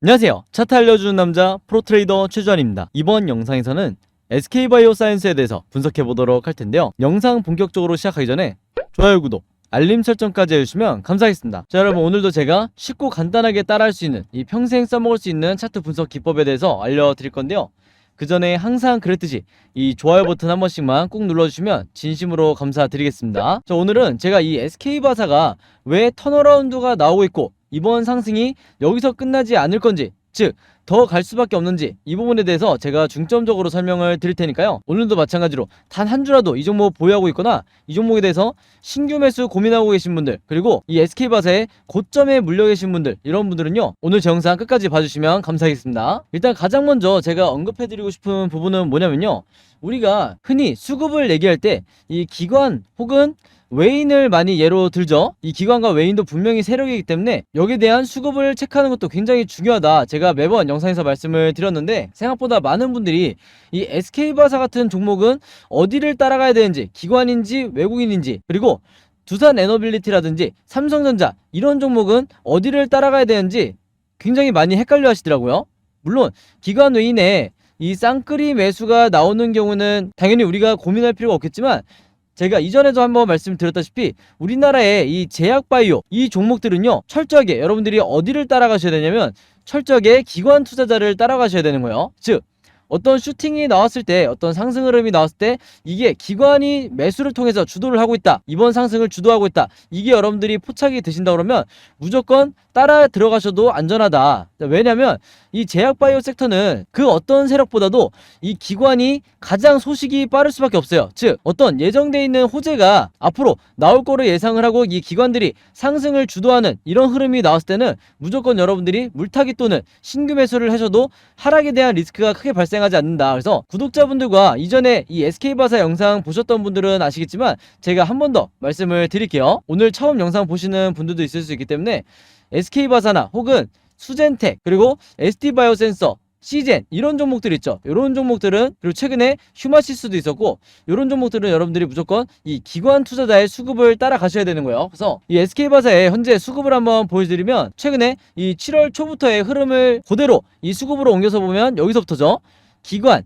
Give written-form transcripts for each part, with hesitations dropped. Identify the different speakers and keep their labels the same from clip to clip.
Speaker 1: 안녕하세요. 차트 알려주는 남자 프로트레이더 최주환입니다. 이번 영상에서는 SK바이오사이언스에 대해서 분석해보도록 할 텐데요. 영상 본격적으로 시작하기 전에 좋아요, 구독, 알림 설정까지 해주시면 감사하겠습니다. 자, 여러분, 오늘도 제가 쉽고 간단하게 따라할 수 있는 이 평생 써먹을 수 있는 차트 분석 기법에 대해서 알려드릴 건데요. 그 전에 항상 그랬듯이 이 좋아요 버튼 한 번씩만 꾹 눌러주시면 진심으로 감사드리겠습니다. 자, 오늘은 제가 이 SK바사가 왜 턴어라운드가 나오고 있고 이번 상승이 여기서 끝나지 않을 건지, 즉 더 갈 수밖에 없는지, 이 부분에 대해서 제가 중점적으로 설명을 드릴 테니까요. 오늘도 마찬가지로 단 한 주라도 이 종목 보유하고 있거나 이 종목에 대해서 신규 매수 고민하고 계신 분들, 그리고 이 SK바사의 고점에 물려 계신 분들, 이런 분들은요 오늘 제 영상 끝까지 봐주시면 감사하겠습니다. 일단 가장 먼저 제가 언급해드리고 싶은 부분은 뭐냐면요, 우리가 흔히 수급을 얘기할 때 이 기관 혹은 외인을 많이 예로 들죠. 이 기관과 외인도 분명히 세력이기 때문에 여기에 대한 수급을 체크하는 것도 굉장히 중요하다, 제가 매번 영상에서 말씀을 드렸는데, 생각보다 많은 분들이 이 SK바사 같은 종목은 어디를 따라가야 되는지, 기관인지 외국인인지, 그리고 두산에너빌리티라든지 삼성전자, 이런 종목은 어디를 따라가야 되는지 굉장히 많이 헷갈려 하시더라고요. 물론 기관 외인에 이 쌍끌이 매수가 나오는 경우는 당연히 우리가 고민할 필요가 없겠지만, 제가 이전에도 한번 말씀드렸다시피 우리나라의 이 제약바이오 이 종목들은요 철저하게 여러분들이 어디를 따라가셔야 되냐면 철저하게 기관 투자자를 따라가셔야 되는 거예요. 즉 어떤 슈팅이 나왔을 때, 어떤 상승 흐름이 나왔을 때 이게 기관이 매수를 통해서 주도를 하고 있다, 이번 상승을 주도하고 있다, 이게 여러분들이 포착이 되신다 그러면 무조건 따라 들어가셔도 안전하다. 왜냐면 이 제약바이오 섹터는 그 어떤 세력보다도 이 기관이 가장 소식이 빠를 수밖에 없어요. 즉 어떤 예정되어 있는 호재가 앞으로 나올 거를 예상을 하고 이 기관들이 상승을 주도하는 이런 흐름이 나왔을 때는 무조건 여러분들이 물타기 또는 신규 매수를 하셔도 하락에 대한 리스크가 크게 발생하지 않는다. 그래서 구독자분들과 이전에 이 SK바사 영상 보셨던 분들은 아시겠지만 제가 한 번 더 말씀을 드릴게요. 오늘 처음 영상 보시는 분들도 있을 수 있기 때문에 SK바사나 혹은 수젠텍, 그리고 ST바이오센서, 시젠, 이런 종목들 있죠. 이런 종목들은, 그리고 최근에 휴마시스도 있었고, 이런 종목들은 여러분들이 무조건 이 기관 투자자의 수급을 따라가셔야 되는 거예요. 그래서 이 SK바사의 현재 수급을 한번 보여드리면, 최근에 이 7월 초부터의 흐름을 그대로 이 수급으로 옮겨서 보면 여기서부터죠. 기관,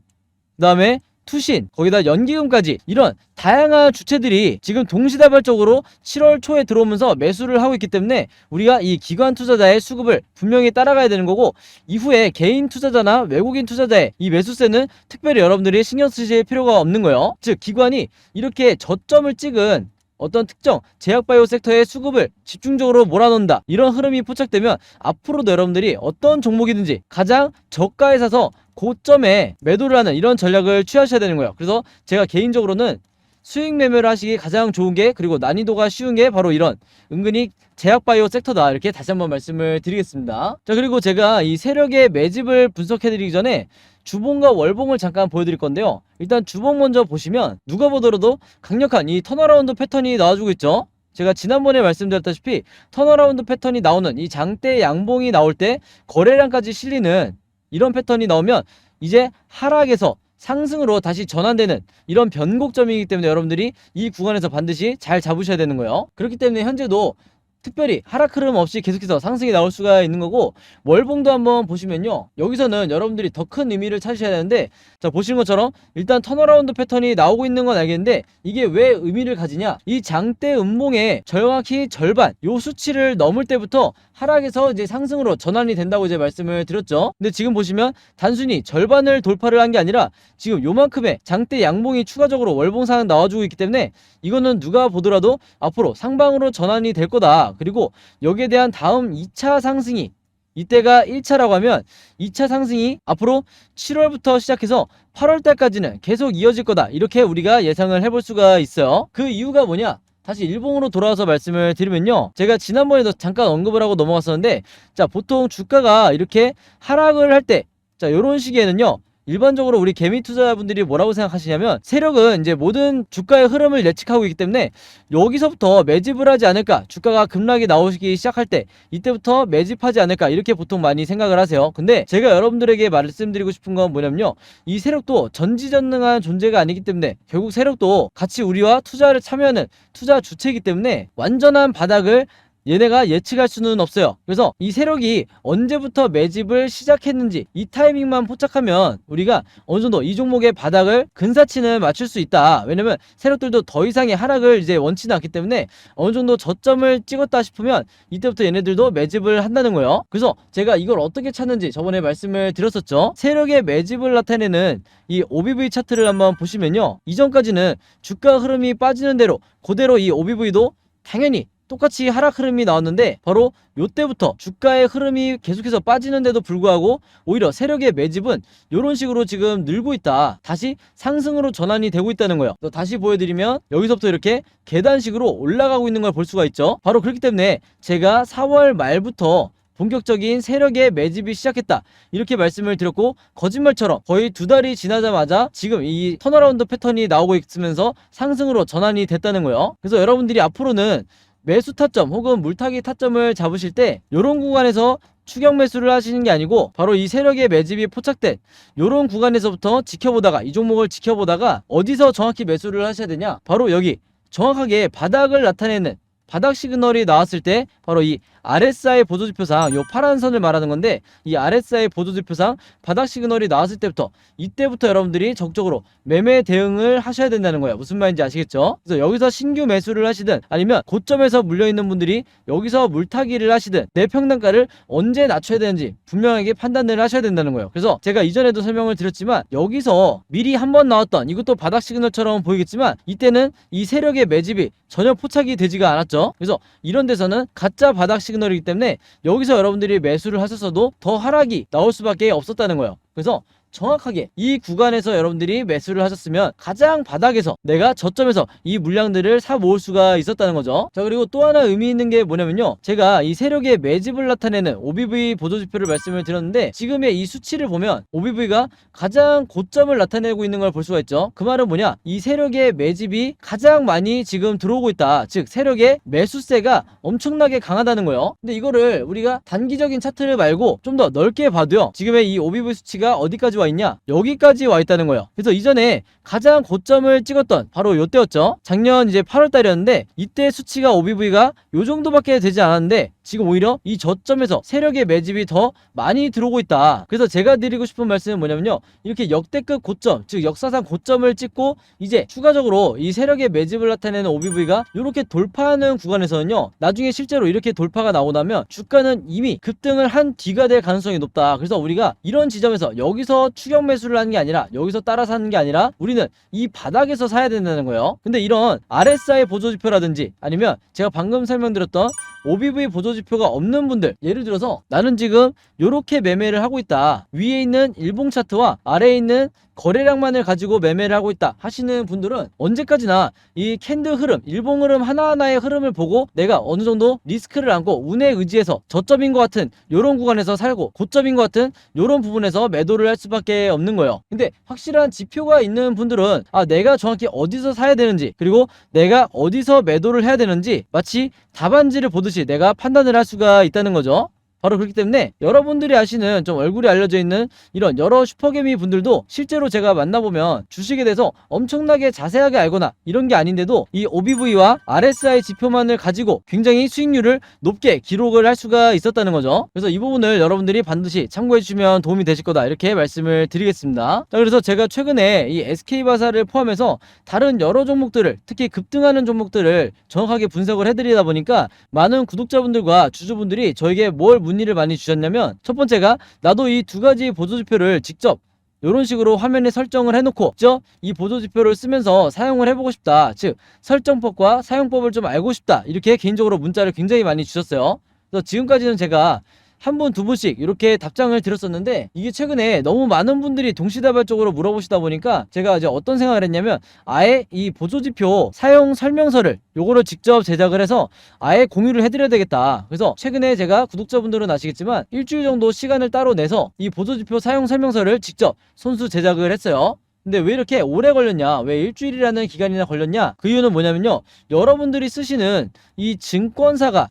Speaker 1: 그 다음에 투신, 거기다 연기금까지 이런 다양한 주체들이 지금 동시다발적으로 7월 초에 들어오면서 매수를 하고 있기 때문에 우리가 이 기관 투자자의 수급을 분명히 따라가야 되는 거고, 이후에 개인 투자자나 외국인 투자자의 이 매수세는 특별히 여러분들이 신경 쓰실 필요가 없는 거예요. 즉 기관이 이렇게 저점을 찍은 어떤 특정 제약바이오 섹터의 수급을 집중적으로 몰아넣는다, 이런 흐름이 포착되면 앞으로도 여러분들이 어떤 종목이든지 가장 저가에 사서 고점에 매도를 하는 이런 전략을 취하셔야 되는 거예요. 그래서 제가 개인적으로는 수익 매매를 하시기 가장 좋은 게, 그리고 난이도가 쉬운 게 바로 이런 은근히 제약바이오 섹터다, 이렇게 다시 한번 말씀을 드리겠습니다. 자, 그리고 제가 이 세력의 매집을 분석해드리기 전에 주봉과 월봉을 잠깐 보여드릴 건데요. 일단 주봉 먼저 보시면 누가 보더라도 강력한 이 턴어라운드 패턴이 나와주고 있죠. 제가 지난번에 말씀드렸다시피 턴어라운드 패턴이 나오는 이 장대 양봉이 나올 때 거래량까지 실리는 이런 패턴이 나오면 이제 하락에서 상승으로 다시 전환되는 이런 변곡점이기 때문에 여러분들이 이 구간에서 반드시 잘 잡으셔야 되는 거예요. 그렇기 때문에 현재도 특별히 하락 흐름 없이 계속해서 상승이 나올 수가 있는 거고, 월봉도 한번 보시면요, 여기서는 여러분들이 더 큰 의미를 찾으셔야 되는데, 자 보시는 것처럼 일단 턴어라운드 패턴이 나오고 있는 건 알겠는데 이게 왜 의미를 가지냐, 이 장대 음봉의 정확히 절반 요 수치를 넘을 때부터 하락에서 이제 상승으로 전환이 된다고 이제 말씀을 드렸죠. 근데 지금 보시면 단순히 절반을 돌파를 한 게 아니라 지금 요만큼의 장대 양봉이 추가적으로 월봉상 나와주고 있기 때문에 이거는 누가 보더라도 앞으로 상방으로 전환이 될 거다. 그리고 여기에 대한 다음 2차 상승이, 이때가 1차라고 하면 2차 상승이 앞으로 7월부터 시작해서 8월달까지는 계속 이어질 거다, 이렇게 우리가 예상을 해볼 수가 있어요. 그 이유가 뭐냐, 다시 일봉으로 돌아와서 말씀을 드리면요, 제가 지난번에도 잠깐 언급을 하고 넘어갔었는데, 자 보통 주가가 이렇게 하락을 할 때, 자 요런 시기에는요 일반적으로 우리 개미 투자자분들이 뭐라고 생각하시냐면, 세력은 이제 모든 주가의 흐름을 예측하고 있기 때문에 여기서부터 매집을 하지 않을까, 주가가 급락이 나오기 시작할 때 이때부터 매집하지 않을까, 이렇게 보통 많이 생각을 하세요. 근데 제가 여러분들에게 말씀드리고 싶은 건 뭐냐면요, 이 세력도 전지전능한 존재가 아니기 때문에 결국 세력도 같이 우리와 투자를 참여하는 투자 주체이기 때문에 완전한 바닥을 얘네가 예측할 수는 없어요. 그래서 이 세력이 언제부터 매집을 시작했는지 이 타이밍만 포착하면 우리가 어느 정도 이 종목의 바닥을 근사치는 맞출 수 있다. 왜냐면 세력들도 더 이상의 하락을 이제 원치는 않기 때문에 어느 정도 저점을 찍었다 싶으면 이때부터 얘네들도 매집을 한다는 거예요. 그래서 제가 이걸 어떻게 찾는지 저번에 말씀을 드렸었죠. 세력의 매집을 나타내는 이 OBV 차트를 한번 보시면요, 이전까지는 주가 흐름이 빠지는 대로 그대로 이 OBV도 당연히 똑같이 하락 흐름이 나왔는데 바로 요때부터 주가의 흐름이 계속해서 빠지는데도 불구하고 오히려 세력의 매집은 이런 식으로 지금 늘고 있다, 다시 상승으로 전환이 되고 있다는 거예요. 다시 보여드리면 여기서부터 이렇게 계단식으로 올라가고 있는 걸 볼 수가 있죠. 바로 그렇기 때문에 제가 4월 말부터 본격적인 세력의 매집이 시작했다 이렇게 말씀을 드렸고, 거짓말처럼 거의 2달이 지나자마자 지금 이 턴어라운드 패턴이 나오고 있으면서 상승으로 전환이 됐다는 거예요. 그래서 여러분들이 앞으로는 매수 타점 혹은 물타기 타점을 잡으실 때 이런 구간에서 추격 매수를 하시는 게 아니고 바로 이 세력의 매집이 포착된 이런 구간에서부터 지켜보다가, 이 종목을 지켜보다가 어디서 정확히 매수를 하셔야 되냐, 바로 여기 정확하게 바닥을 나타내는 바닥 시그널이 나왔을 때 바로 이 RSI 보조지표상 요 파란 선을 말하는 건데, 이 RSI 보조지표상 바닥 시그널이 나왔을 때부터 이때부터 여러분들이 적극적으로 매매 대응을 하셔야 된다는 거예요. 무슨 말인지 아시겠죠? 그래서 여기서 신규 매수를 하시든 아니면 고점에서 물려있는 분들이 여기서 물타기를 하시든 내 평단가를 언제 낮춰야 되는지 분명하게 판단을 하셔야 된다는 거예요. 그래서 제가 이전에도 설명을 드렸지만 여기서 미리 한번 나왔던, 이것도 바닥 시그널처럼 보이겠지만 이때는 이 세력의 매집이 전혀 포착이 되지가 않았죠. 그래서 이런 데서는 가짜 바닥 시그널이기 때문에 여기서 여러분들이 매수를 하셨어도 더 하락이 나올 수밖에 없었다는 거예요. 그래서 정확하게 이 구간에서 여러분들이 매수를 하셨으면 가장 바닥에서 내가 저점에서 이 물량들을 사 모을 수가 있었다는 거죠. 자, 그리고 또 하나 의미 있는 게 뭐냐면요, 제가 이 세력의 매집을 나타내는 OBV 보조지표를 말씀을 드렸는데 지금의 이 수치를 보면 OBV가 가장 고점을 나타내고 있는 걸 볼 수가 있죠. 그 말은 뭐냐, 이 세력의 매집이 가장 많이 지금 들어오고 있다, 즉 세력의 매수세가 엄청나게 강하다는 거예요. 근데 이거를 우리가 단기적인 차트를 말고 좀 더 넓게 봐도요, 지금의 이 OBV 수치가 어디까지 와 있냐, 여기까지 와 있다는 거예요. 그래서 이전에 가장 고점을 찍었던 바로 요때였죠. 작년 이제 8월 달이었는데 이때 수치가 OBV가 요 정도밖에 되지 않았는데 지금 오히려 이 저점에서 세력의 매집이 더 많이 들어오고 있다. 그래서 제가 드리고 싶은 말씀은 뭐냐면요, 이렇게 역대급 고점, 즉 역사상 고점을 찍고 이제 추가적으로 이 세력의 매집을 나타내는 OBV가 이렇게 돌파하는 구간에서는요, 나중에 실제로 이렇게 돌파가 나오고 나면 주가는 이미 급등을 한 뒤가 될 가능성이 높다. 그래서 우리가 이런 지점에서 여기서 추격 매수를 하는 게 아니라, 여기서 따라 사는 게 아니라 우리는 이 바닥에서 사야 된다는 거예요. 근데 이런 RSI 보조지표라든지 아니면 제가 방금 설명드렸던 OBV 보조지표가 없는 분들, 예를 들어서 나는 지금 요렇게 매매를 하고 있다, 위에 있는 일봉 차트와 아래에 있는 거래량만을 가지고 매매를 하고 있다 하시는 분들은 언제까지나 이 캔들 흐름, 일봉 흐름 하나하나의 흐름을 보고 내가 어느 정도 리스크를 안고 운에 의지해서 저점인 것 같은 요런 구간에서 살고 고점인 것 같은 요런 부분에서 매도를 할 수밖에 없는 거예요. 근데 확실한 지표가 있는 분들은 내가 정확히 어디서 사야 되는지, 그리고 내가 어디서 매도를 해야 되는지 마치 답안지를 보듯이 내가 판단을 할 수가 있다는 거죠. 바로 그렇기 때문에 여러분들이 아시는 좀 얼굴이 알려져 있는 이런 여러 슈퍼개미 분들도 실제로 제가 만나보면 주식에 대해서 엄청나게 자세하게 알거나 이런 게 아닌데도 이 OBV와 RSI 지표만을 가지고 굉장히 수익률을 높게 기록을 할 수가 있었다는 거죠. 그래서 이 부분을 여러분들이 반드시 참고해 주시면 도움이 되실 거다, 이렇게 말씀을 드리겠습니다. 자, 그래서 제가 최근에 이 SK바사를 포함해서 다른 여러 종목들을, 특히 급등하는 종목들을 정확하게 분석을 해드리다 보니까 많은 구독자분들과 주주분들이 저에게 뭘 문의를 많이 주셨냐면, 첫 번째가 나도 이 두 가지 보조지표를 직접 이런 식으로 화면에 설정을 해놓고 직접 이 보조지표를 쓰면서 사용을 해보고 싶다, 즉 설정법과 사용법을 좀 알고 싶다, 이렇게 개인적으로 문자를 굉장히 많이 주셨어요. 그래서 지금까지는 제가 한 분, 두 분씩 이렇게 답장을 드렸었는데 이게 최근에 너무 많은 분들이 동시다발적으로 물어보시다 보니까 제가 이제 어떤 생각을 했냐면, 아예 이 보조지표 사용 설명서를 요거를 직접 제작을 해서 아예 공유를 해드려야 되겠다. 그래서 최근에 제가, 구독자분들은 아시겠지만 일주일 정도 시간을 따로 내서 이 보조지표 사용 설명서를 직접 손수 제작을 했어요. 근데 왜 이렇게 오래 걸렸냐, 왜 일주일이라는 기간이나 걸렸냐, 그 이유는 뭐냐면요, 여러분들이 쓰시는 이 증권사가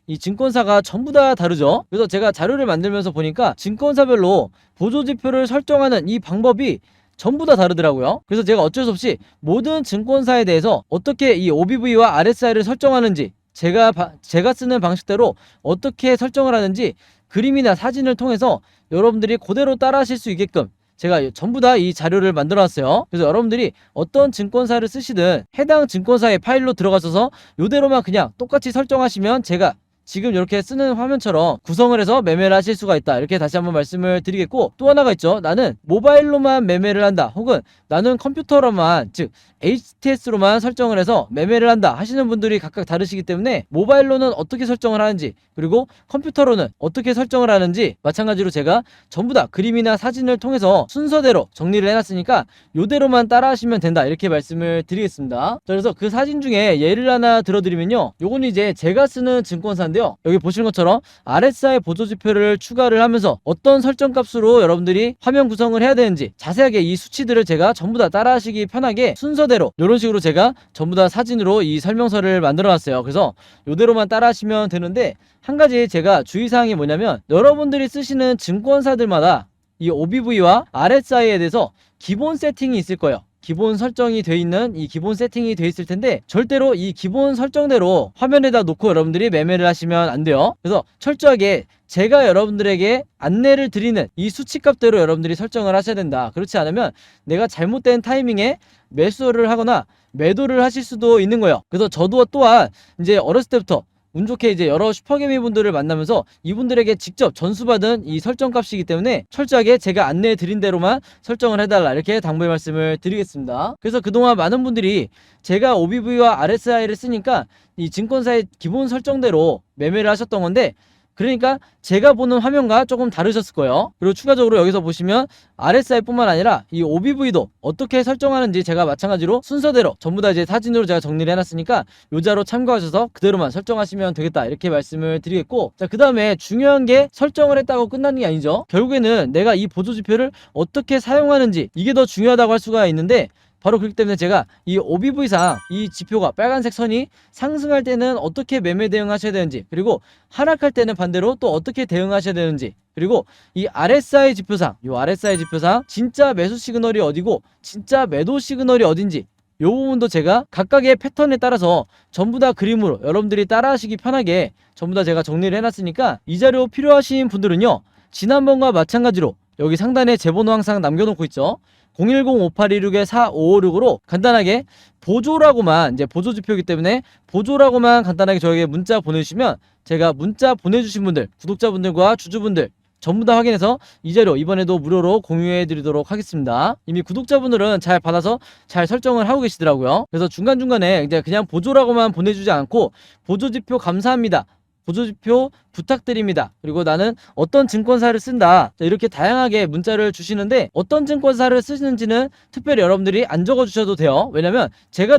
Speaker 1: 전부 다 다르죠. 그래서 제가 자료를 만들면서 보니까 증권사별로 보조지표를 설정하는 이 방법이 전부 다 다르더라고요. 그래서 제가 어쩔 수 없이 모든 증권사에 대해서 어떻게 이 OBV와 RSI를 설정하는지 제가 쓰는 방식대로 어떻게 설정을 하는지 그림이나 사진을 통해서 여러분들이 그대로 따라 하실 수 있게끔 제가 전부 다 이 자료를 만들어 놨어요. 그래서 여러분들이 어떤 증권사를 쓰시든 해당 증권사의 파일로 들어가셔서 요대로만 그냥 똑같이 설정하시면 제가 지금 이렇게 쓰는 화면처럼 구성을 해서 매매를 하실 수가 있다. 이렇게 다시 한번 말씀을 드리겠고, 또 하나가 있죠. 나는 모바일로만 매매를 한다, 혹은 나는 컴퓨터로만, 즉 HTS로만 설정을 해서 매매를 한다 하시는 분들이 각각 다르시기 때문에 모바일로는 어떻게 설정을 하는지, 그리고 컴퓨터로는 어떻게 설정을 하는지 마찬가지로 제가 전부 다 그림이나 사진을 통해서 순서대로 정리를 해놨으니까 요대로만 따라 하시면 된다, 이렇게 말씀을 드리겠습니다. 자, 그래서 그 사진 중에 예를 하나 들어드리면요, 요건 이제 제가 쓰는 증권사인데 여기 보시는 것처럼 RSI 보조지표를 추가를 하면서 어떤 설정값으로 여러분들이 화면 구성을 해야 되는지 자세하게 이 수치들을 제가 전부 다 따라 하시기 편하게 순서대로 이런 식으로 제가 전부 다 사진으로 이 설명서를 만들어 놨어요. 그래서 이대로만 따라 하시면 되는데, 한 가지 제가 주의사항이 뭐냐면, 여러분들이 쓰시는 증권사들마다 이 OBV와 RSI에 대해서 기본 세팅이 있을 거예요. 기본 설정이 돼 있는, 이 기본 세팅이 돼 있을 텐데 절대로 이 기본 설정대로 화면에다 놓고 여러분들이 매매를 하시면 안 돼요. 그래서 철저하게 제가 여러분들에게 안내를 드리는 이 수치값대로 여러분들이 설정을 하셔야 된다. 그렇지 않으면 내가 잘못된 타이밍에 매수를 하거나 매도를 하실 수도 있는 거예요. 그래서 저도 또한 이제 어렸을 때부터 운 좋게 이제 여러 슈퍼개미 분들을 만나면서 이분들에게 직접 전수받은 이 설정값이기 때문에 철저하게 제가 안내해 드린 대로만 설정을 해달라, 이렇게 당부의 말씀을 드리겠습니다. 그래서 그동안 많은 분들이 제가 OBV와 RSI를 쓰니까 이 증권사의 기본 설정대로 매매를 하셨던 건데, 그러니까 제가 보는 화면과 조금 다르셨을 거예요. 그리고 추가적으로 여기서 보시면 RSI 뿐만 아니라 이 OBV도 어떻게 설정하는지 제가 마찬가지로 순서대로 전부 다 이제 사진으로 제가 정리를 해놨으니까 요 자료 참고하셔서 그대로만 설정하시면 되겠다, 이렇게 말씀을 드리겠고, 자, 그 다음에 중요한 게 설정을 했다고 끝나는 게 아니죠. 결국에는 내가 이 보조지표를 어떻게 사용하는지, 이게 더 중요하다고 할 수가 있는데, 바로 그렇기 때문에 제가 이 OBV상 이 지표가 빨간색 선이 상승할 때는 어떻게 매매 대응하셔야 되는지, 그리고 하락할 때는 반대로 또 어떻게 대응하셔야 되는지, 그리고 이 RSI 지표상, 이 RSI 지표상 진짜 매수 시그널이 어디고 진짜 매도 시그널이 어딘지 요 부분도 제가 각각의 패턴에 따라서 전부 다 그림으로 여러분들이 따라하시기 편하게 전부 다 제가 정리를 해놨으니까, 이 자료 필요하신 분들은요, 지난번과 마찬가지로 여기 상단에 제 번호 항상 남겨놓고 있죠. 010-5826-4556으로 간단하게 보조라고만, 이제 보조지표이기 때문에 보조라고만 간단하게 저에게 문자 보내주시면 제가 문자 보내주신 분들, 구독자분들과 주주분들 전부 다 확인해서 이 자료 이번에도 무료로 공유해 드리도록 하겠습니다. 이미 구독자분들은 잘 받아서 잘 설정을 하고 계시더라고요. 그래서 중간중간에 이제 그냥 보조라고만 보내주지 않고 보조지표 감사합니다, 보조지표 부탁드립니다, 그리고 나는 어떤 증권사를 쓴다, 이렇게 다양하게 문자를 주시는데, 어떤 증권사를 쓰시는지는 특별히 여러분들이 안 적어주셔도 돼요. 왜냐면 제가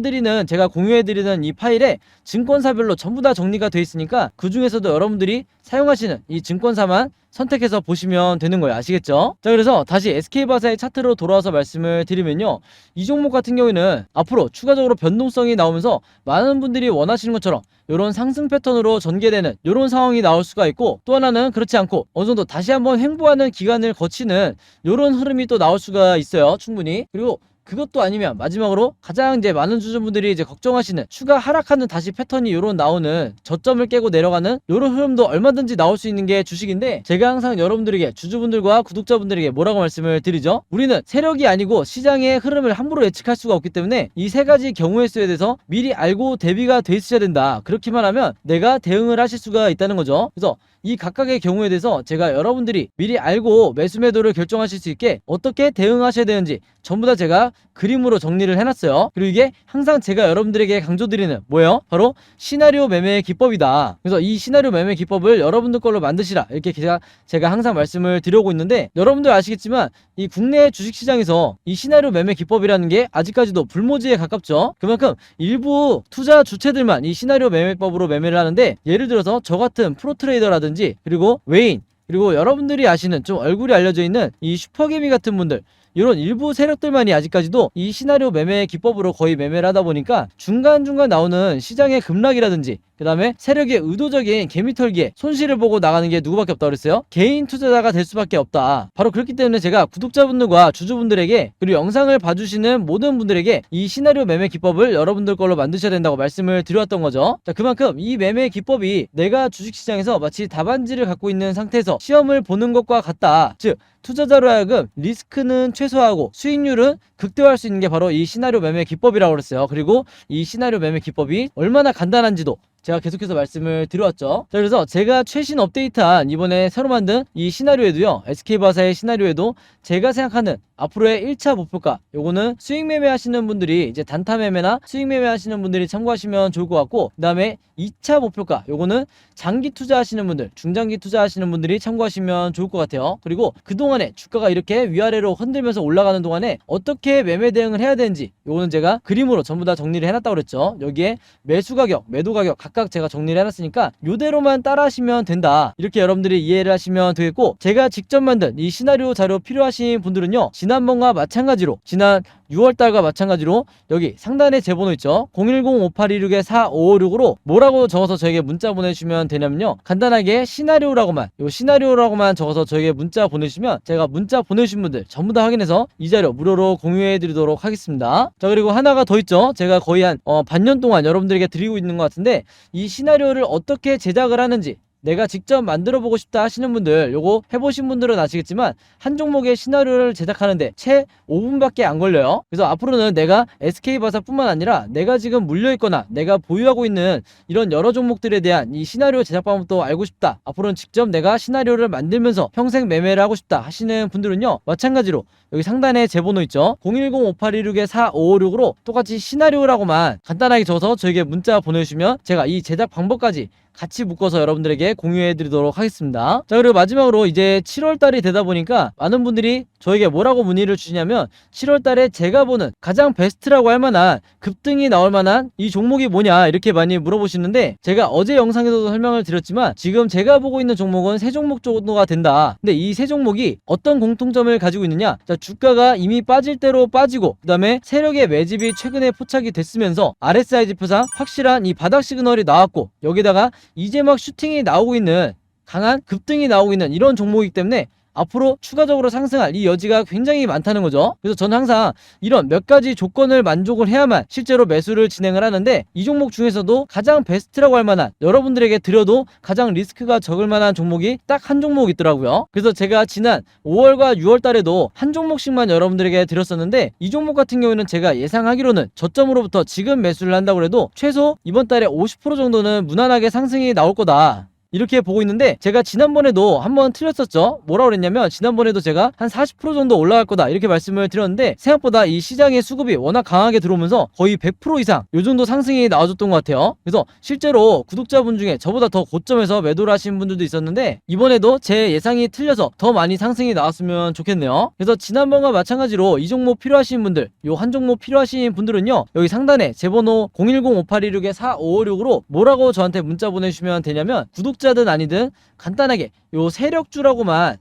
Speaker 1: 공유해드리는 이 파일에 증권사별로 전부 다 정리가 돼 있으니까 그 중에서도 여러분들이 사용하시는 이 증권사만 선택해서 보시면 되는 거예요. 아시겠죠? 자, 그래서 다시 SK바사의 차트로 돌아와서 말씀을 드리면요, 이 종목 같은 경우에는 앞으로 추가적으로 변동성이 나오면서 많은 분들이 원하시는 것처럼 이런 상승 패턴으로 전개되는 이런 상황이 나올 수가 있고, 또 하나는 그렇지 않고 어느 정도 다시 한번 횡보하는 기간을 거치는 이런 흐름이 또 나올 수가 있어요, 충분히. 그리고 그것도 아니면 마지막으로 가장 이제 많은 주주분들이 이제 걱정하시는 추가 하락하는 다시 패턴이 요런 나오는 저점을 깨고 내려가는 요런 흐름도 얼마든지 나올 수 있는 게 주식인데, 제가 항상 여러분들에게, 주주분들과 구독자분들에게 뭐라고 말씀을 드리죠? 우리는 세력이 아니고 시장의 흐름을 함부로 예측할 수가 없기 때문에 이 세 가지 경우의 수에 대해서 미리 알고 대비가 돼 있으셔야 된다. 그렇기만 하면 내가 대응을 하실 수가 있다는 거죠. 그래서 이 각각의 경우에 대해서 제가 여러분들이 미리 알고 매수 매도를 결정하실 수 있게 어떻게 대응하셔야 되는지 전부 다 제가 그림으로 정리를 해놨어요. 그리고 이게 항상 제가 여러분들에게 강조드리는 뭐예요? 바로 시나리오 매매 기법이다. 그래서 이 시나리오 매매 기법을 여러분들 걸로 만드시라, 이렇게 제가 항상 말씀을 드리고 있는데, 여러분들 아시겠지만 이 국내 주식시장에서 이 시나리오 매매 기법이라는 게 아직까지도 불모지에 가깝죠. 그만큼 일부 투자 주체들만 이 시나리오 매매법으로 매매를 하는데, 예를 들어서 저 같은 프로트레이더라든지 그리고 외인, 그리고 여러분들이 아시는 좀 얼굴이 알려져 있는 이 슈퍼개미 같은 분들, 이런 일부 세력들만이 아직까지도 이 시나리오 매매 기법으로 거의 매매를 하다 보니까 중간중간 나오는 시장의 급락이라든지 그 다음에 세력의 의도적인 개미털기에 손실을 보고 나가는 게 누구밖에 없다 그랬어요? 개인 투자자가 될 수밖에 없다. 바로 그렇기 때문에 제가 구독자분들과 주주분들에게 그리고 영상을 봐주시는 모든 분들에게 이 시나리오 매매 기법을 여러분들 걸로 만드셔야 된다고 말씀을 드려왔던 거죠. 자, 그만큼 이 매매 기법이 내가 주식시장에서 마치 답안지를 갖고 있는 상태에서 시험을 보는 것과 같다. 즉 투자자로 하여금 리스크는 최소화하고 수익률은 극대화할 수 있는 게 바로 이 시나리오 매매 기법이라고 그랬어요. 그리고 이 시나리오 매매 기법이 얼마나 간단한지도 제가 계속해서 말씀을 드려왔죠. 자, 그래서 제가 최신 업데이트한 이번에 새로 만든 이 시나리오에도요, SK바사의 시나리오에도 제가 생각하는 앞으로의 1차 목표가, 요거는 수익 매매 하시는 분들이 이제 단타 매매나 수익 매매 하시는 분들이 참고하시면 좋을 것 같고, 그 다음에 2차 목표가, 요거는 장기 투자하시는 분들, 중장기 투자하시는 분들이 참고하시면 좋을 것 같아요. 그리고 그동안에 주가가 이렇게 위아래로 흔들면서 올라가는 동안에 어떻게 매매 대응을 해야 되는지, 요거는 제가 그림으로 전부 다 정리를 해놨다고 그랬죠. 여기에 매수 가격, 매도 가격 각각 제가 정리를 해놨으니까 요대로만 따라 하시면 된다, 이렇게 여러분들이 이해를 하시면 되겠고, 제가 직접 만든 이 시나리오 자료 필요하신 분들은요, 지난번과 마찬가지로, 지난 6월달과 마찬가지로 여기 상단에 제 번호 있죠. 010-5826-4556으로 뭐라고 적어서 저에게 문자 보내주시면 되냐면요, 간단하게 시나리오라고만, 요 시나리오라고만 적어서 저에게 문자 보내주시면 제가 문자 보내주신 분들 전부 다 확인해서 이 자료 무료로 공유해 드리도록 하겠습니다. 자, 그리고 하나가 더 있죠. 제가 거의 한 반년 동안 여러분들에게 드리고 있는 것 같은데, 이 시나리오를 어떻게 제작을 하는지 내가 직접 만들어 보고 싶다 하시는 분들, 요거 해보신 분들은 아시겠지만 한 종목의 시나리오를 제작하는데 채 5분밖에 안 걸려요. 그래서 앞으로는 내가 SK바사 뿐만 아니라 내가 지금 물려있거나 내가 보유하고 있는 이런 여러 종목들에 대한 이 시나리오 제작 방법도 알고 싶다, 앞으로는 직접 내가 시나리오를 만들면서 평생 매매를 하고 싶다 하시는 분들은요, 마찬가지로 여기 상단에 제 번호 있죠. 010-5826-4556으로 똑같이 시나리오라고만 간단하게 적어서 저에게 문자 보내주시면 제가 이 제작 방법까지 같이 묶어서 여러분들에게 공유해 드리도록 하겠습니다. 자, 그리고 마지막으로 이제 7월달이 되다 보니까 많은 분들이 저에게 뭐라고 문의를 주시냐면, 7월달에 제가 보는 가장 베스트라고 할 만한 급등이 나올 만한 이 종목이 뭐냐, 이렇게 많이 물어보시는데, 제가 어제 영상에서도 설명을 드렸지만 지금 제가 보고 있는 종목은 세 종목 정도가 된다. 근데 이 세 종목이 어떤 공통점을 가지고 있느냐, 자, 주가가 이미 빠질 대로 빠지고, 그 다음에 세력의 매집이 최근에 포착이 됐으면서 RSI 지표상 확실한 이 바닥 시그널이 나왔고, 여기다가 이제 막 슈팅이 나오고 있는, 강한 급등이 나오고 있는 이런 종목이기 때문에 앞으로 추가적으로 상승할 이 여지가 굉장히 많다는 거죠. 그래서 저는 항상 이런 몇 가지 조건을 만족을 해야만 실제로 매수를 진행을 하는데, 이 종목 중에서도 가장 베스트라고 할 만한, 여러분들에게 드려도 가장 리스크가 적을 만한 종목이 딱 한 종목 있더라고요. 그래서 제가 지난 5월과 6월 달에도 한 종목씩만 여러분들에게 드렸었는데, 이 종목 같은 경우에는 제가 예상하기로는 저점으로부터 지금 매수를 한다고 해도 최소 이번 달에 50% 정도는 무난하게 상승이 나올 거다, 이렇게 보고 있는데, 제가 지난번에도 한번 틀렸었죠. 뭐라고 그랬냐면, 지난번에도 제가 한 40% 정도 올라갈 거다 이렇게 말씀을 드렸는데, 생각보다 이 시장의 수급이 워낙 강하게 들어오면서 거의 100% 이상 요 정도 상승이 나와줬던 것 같아요. 그래서 실제로 구독자분 중에 저보다 더 고점에서 매도를 하신 분들도 있었는데, 이번에도 제 예상이 틀려서 더 많이 상승이 나왔으면 좋겠네요. 그래서 지난번과 마찬가지로 이 종목 필요하신 분들, 요 한 종목 필요하신 분들은요, 여기 상단에 제 번호 010-5826-4556으로 뭐라고 저한테 문자 보내주시면 되냐면, 구독자든 아니든 간단하게 요 세력주라고만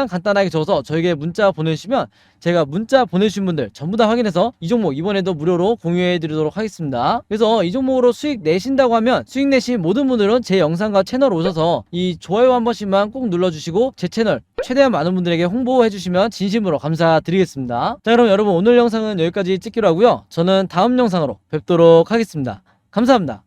Speaker 1: 간단하게 적어서 저에게 문자 보내주시면 제가 문자 보내주신 분들 전부 다 확인해서 이 종목 이번에도 무료로 공유해 드리도록 하겠습니다. 그래서 이 종목으로 수익 내신다고 하면, 수익 내신 모든 분들은 제 영상과 채널 오셔서 이 좋아요 한 번씩만 꼭 눌러주시고 제 채널 최대한 많은 분들에게 홍보해 주시면 진심으로 감사드리겠습니다. 자, 그럼 여러분 오늘 영상은 여기까지 찍기로 하고요, 저는 다음 영상으로 뵙도록 하겠습니다. 감사합니다.